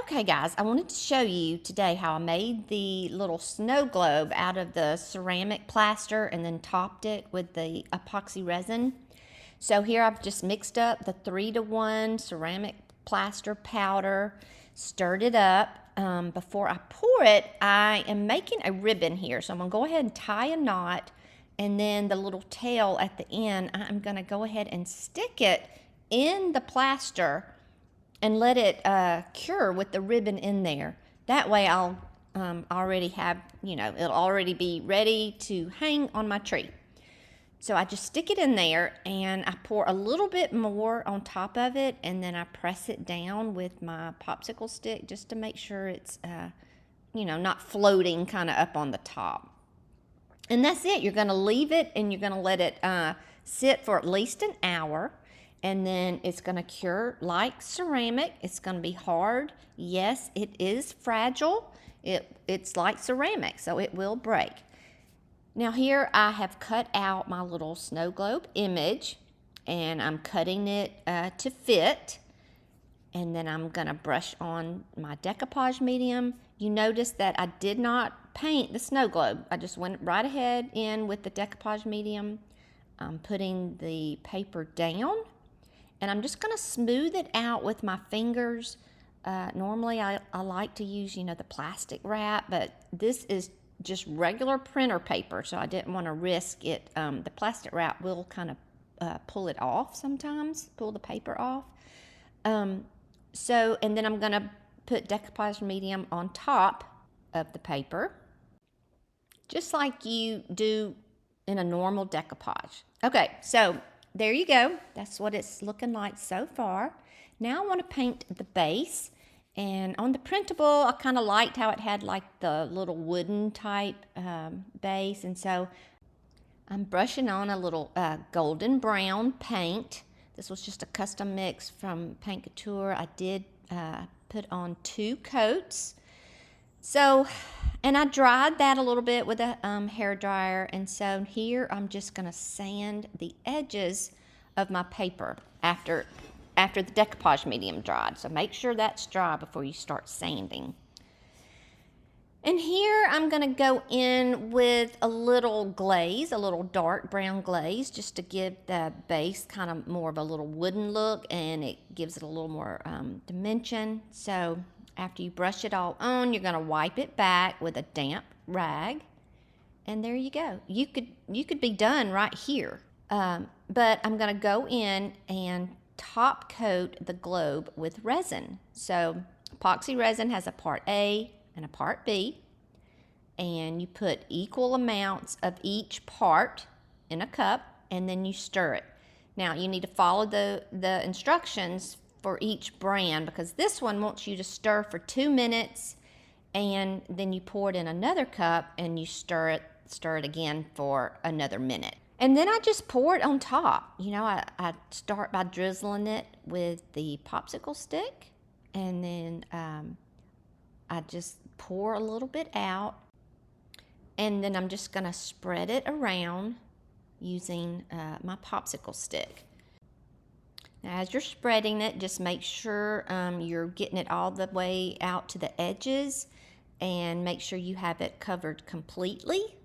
Okay guys, I wanted to show you today how I made the little snow globe out of the ceramic plaster and then topped it with the epoxy resin. So here I've just mixed up the 3-to-1 ceramic plaster powder, stirred it up. Before I pour it, I am making a ribbon here. So I'm gonna go ahead and tie a knot, and then the little tail at the end, I'm gonna go ahead and stick it in the plaster and let it cure with the ribbon in there. That way I'll already have, it'll already be ready to hang on my tree. So I just stick it in there and I pour a little bit more on top of it, and then I press it down with my popsicle stick just to make sure it's, not floating kind of up on the top. And that's it. You're going to leave it and you're going to let it sit for at least an hour. And then it's going to cure like ceramic. It's going to be hard. Yes, it is fragile. It's like ceramic, so it will break. Now here I have cut out my little snow globe image, and I'm cutting it to fit. And then I'm going to brush on my decoupage medium. You notice that I did not paint the snow globe. I just went right ahead in with the decoupage medium. I'm putting the paper down. And I'm just going to smooth it out with my fingers. Normally I like to use, the plastic wrap, but this is just regular printer paper, so I didn't want to risk it. The plastic wrap will kind of pull it off sometimes, pull the paper off. And then I'm going to put decoupage medium on top of the paper, just like you do in a normal decoupage. Okay, so there you go. That's what it's looking like so far. Now I want to paint the base. And on the printable, I kind of liked how it had like the little wooden type base. And so I'm brushing on a little golden brown paint. This was just a custom mix from Paint Couture. I did put on 2 coats. So, and I dried that a little bit with a hair dryer. And so here I'm just going to sand the edges of my paper after the decoupage medium dried. So make sure that's dry before you start sanding. And here I'm going to go in with a little glaze, a little dark brown glaze, just to give the base kind of more of a little wooden look, and it gives it a little more dimension. So after you brush it all on, you're going to wipe it back with a damp rag, and there you go. You could be done right here, but I'm going to go in and top coat the globe with resin. So epoxy resin has a part A and a part B, and you put equal amounts of each part in a cup, and then you stir it. Now you need to follow the instructions for each brand, because this one wants you to stir for 2 minutes, and then you pour it in another cup and you stir it again for another minute. And then I just pour it on top. I start by drizzling it with the popsicle stick, and then I just pour a little bit out, and then I'm just gonna spread it around using my popsicle stick. Now, as you're spreading it, just make sure you're getting it all the way out to the edges, and make sure you have it covered completely.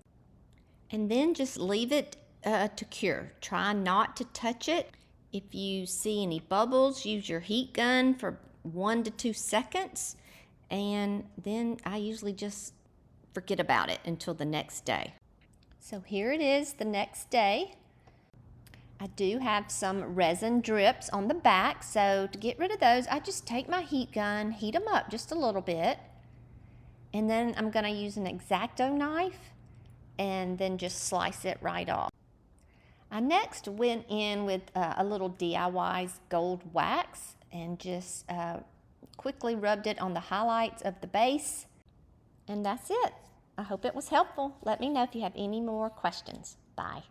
And then just leave it to cure. Try not to touch it. If you see any bubbles, use your heat gun for 1 to 2 seconds, and then I usually just forget about it until the next day. So here it is the next day. I do have some resin drips on the back, so to get rid of those, I just take my heat gun, heat them up just a little bit, and then I'm going to use an X-Acto knife and then just slice it right off. I next went in with a little DIY's gold wax and just quickly rubbed it on the highlights of the base, and that's it. I hope it was helpful. Let me know if you have any more questions. Bye.